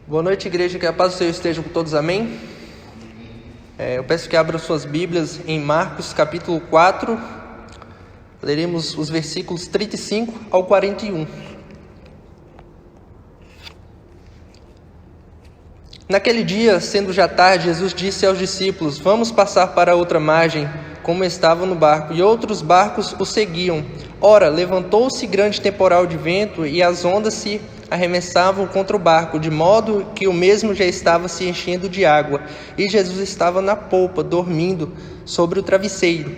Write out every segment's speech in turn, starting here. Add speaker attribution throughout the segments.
Speaker 1: Boa noite, igreja, que a paz do Senhor esteja com todos, amém? Eu peço que abram suas Bíblias em Marcos capítulo 4, leremos os versículos 35 ao 41. Naquele dia, sendo já tarde, Jesus disse aos discípulos: vamos passar para a outra margem, como estavam no barco, e outros barcos o seguiam. Ora, levantou-se grande temporal de vento, e as ondas se arremessavam contra o barco, de modo que o mesmo já estava se enchendo de água, e Jesus estava na polpa, dormindo sobre o travesseiro.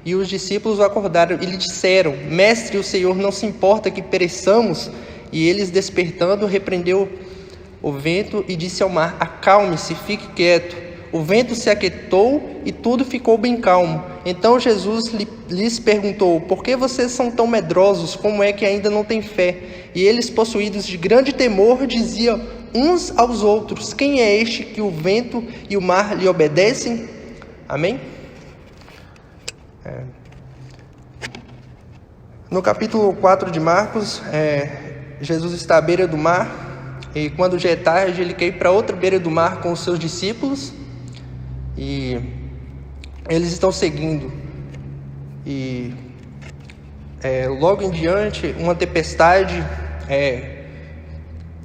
Speaker 1: E os discípulos o acordaram e lhe disseram: Mestre, o Senhor não se importa que pereçamos? E eles, despertando, repreendeu o vento e disse ao mar: acalme-se, fique quieto. O vento se aquietou e tudo ficou bem calmo. Então Jesus lhes perguntou: por que vocês são tão medrosos? Como é que ainda não têm fé? E eles, possuídos de grande temor, diziam uns aos outros: quem é este que o vento e o mar lhe obedecem? Amém? No capítulo 4 de Marcos, Jesus está à beira do mar, e quando já é tarde, ele quer ir para outra beira do mar com os seus discípulos, e eles estão seguindo, e logo em diante uma tempestade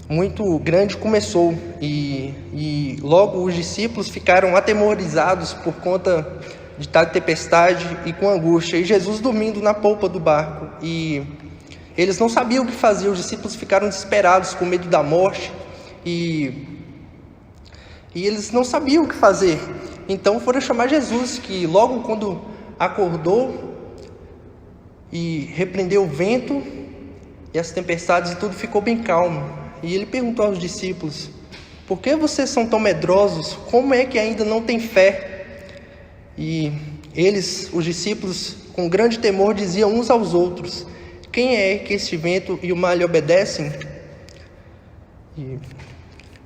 Speaker 1: muito grande começou, e logo os discípulos ficaram atemorizados por conta de tal tempestade e com angústia, e Jesus dormindo na polpa do barco, e eles não sabiam o que fazer. Os discípulos ficaram desesperados, com medo da morte, e eles não sabiam o que fazer. Então foram chamar Jesus, que logo quando acordou e repreendeu o vento e as tempestades, e tudo ficou bem calmo. E ele perguntou aos discípulos: por que vocês são tão medrosos? Como é que ainda não têm fé? E eles, os discípulos, com grande temor, diziam uns aos outros: quem é que este vento e o mar lhe obedecem? E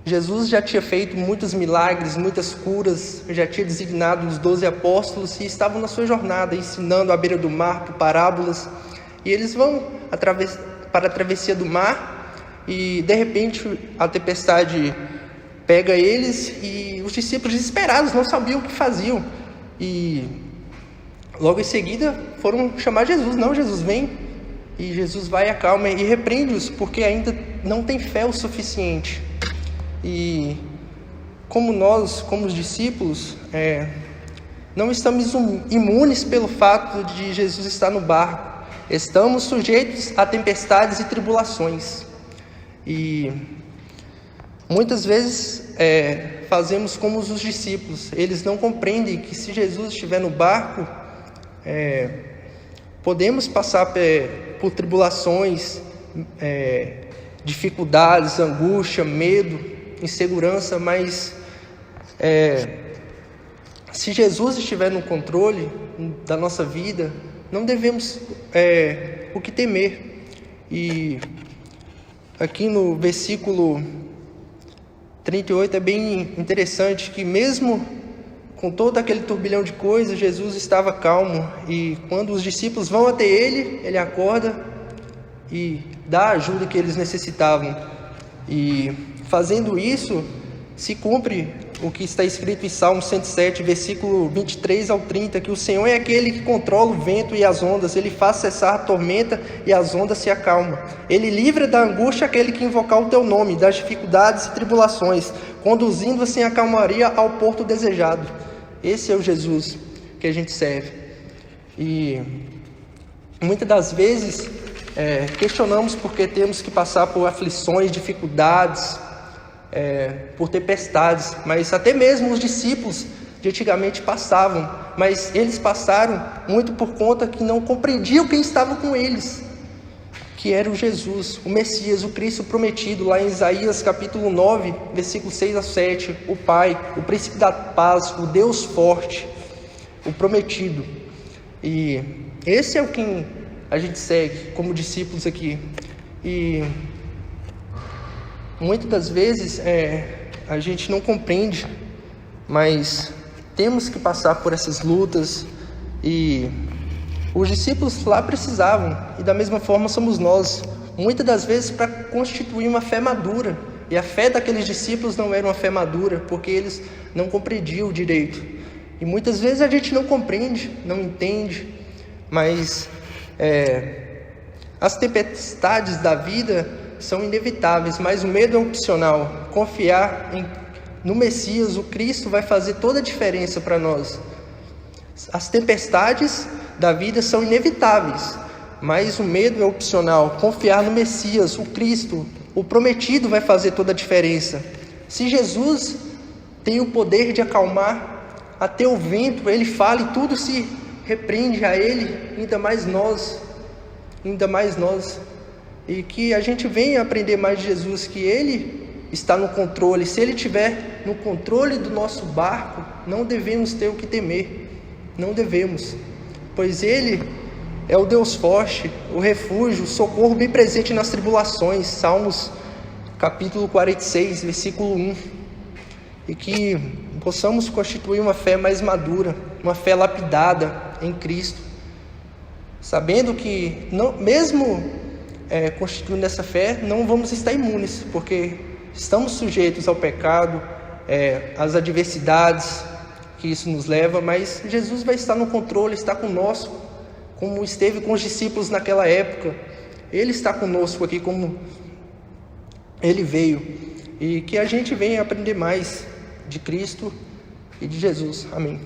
Speaker 1: Jesus já tinha feito muitos milagres, muitas curas, já tinha designado os 12 apóstolos e estavam na sua jornada, ensinando à beira do mar por parábolas. E eles vão para a travessia do mar, e de repente a tempestade pega eles, e os discípulos, desesperados, não sabiam o que faziam. E logo em seguida foram chamar Jesus: não, Jesus, vem. E Jesus vai, acalma e repreende-os, porque ainda não tem fé o suficiente. E como nós, como os discípulos, não estamos imunes pelo fato de Jesus estar no barco. Estamos sujeitos a tempestades e tribulações. E muitas vezes fazemos como os discípulos. Eles não compreendem que se Jesus estiver no barco, podemos passar por tribulações, dificuldades, angústia, medo, insegurança, mas se Jesus estiver no controle da nossa vida, não devemos o que temer. E aqui no versículo 38 é bem interessante que mesmo com todo aquele turbilhão de coisas, Jesus estava calmo, e quando os discípulos vão até ele, ele acorda e dá a ajuda que eles necessitavam. E fazendo isso, se cumpre o que está escrito em Salmo 107, versículo 23 ao 30, que o Senhor é aquele que controla o vento e as ondas, ele faz cessar a tormenta e as ondas se acalmam. Ele livra da angústia aquele que invocar o teu nome, das dificuldades e tribulações, conduzindo assim a calmaria ao porto desejado. Esse é o Jesus que a gente serve. E muitas das vezes questionamos porque temos que passar por aflições, dificuldades, por tempestades, mas até mesmo os discípulos de antigamente passavam, mas eles passaram muito por conta que não compreendiam quem estava com eles, que era o Jesus, o Messias, o Cristo prometido, lá em Isaías capítulo 9, versículo 6 a 7, o Pai, o príncipe da paz, o Deus forte, o prometido. E esse é o que a gente segue como discípulos aqui. E muitas das vezes a gente não compreende, mas temos que passar por essas lutas, e os discípulos lá precisavam, e da mesma forma somos nós, muitas das vezes para constituir uma fé madura, E a fé daqueles discípulos não era uma fé madura, porque eles não compreendiam direito. E muitas vezes a gente não compreende, não entende, mas as tempestades da vida são inevitáveis, mas o medo é opcional. Confiar no Messias, o Cristo, vai fazer toda a diferença para nós. As tempestades da vida são inevitáveis, mas o medo é opcional. Confiar no Messias, o Cristo, o prometido, vai fazer toda a diferença. Se Jesus tem o poder de acalmar até o vento, ele fala e tudo se repreende a ele, ainda mais nós. E que a gente venha aprender mais de Jesus, que ele está no controle. Se ele estiver no controle do nosso barco, não devemos ter o que temer. Não devemos, pois ele é o Deus forte, o refúgio, o socorro bem presente nas tribulações. Salmos capítulo 46, versículo 1. E que possamos constituir uma fé mais madura, uma fé lapidada em Cristo, sabendo que mesmo constituindo essa fé, não vamos estar imunes, porque estamos sujeitos ao pecado, às adversidades que isso nos leva, mas Jesus vai estar no controle, está conosco, como esteve com os discípulos naquela época. Ele está conosco aqui como ele veio, e que a gente venha aprender mais de Cristo e de Jesus. Amém.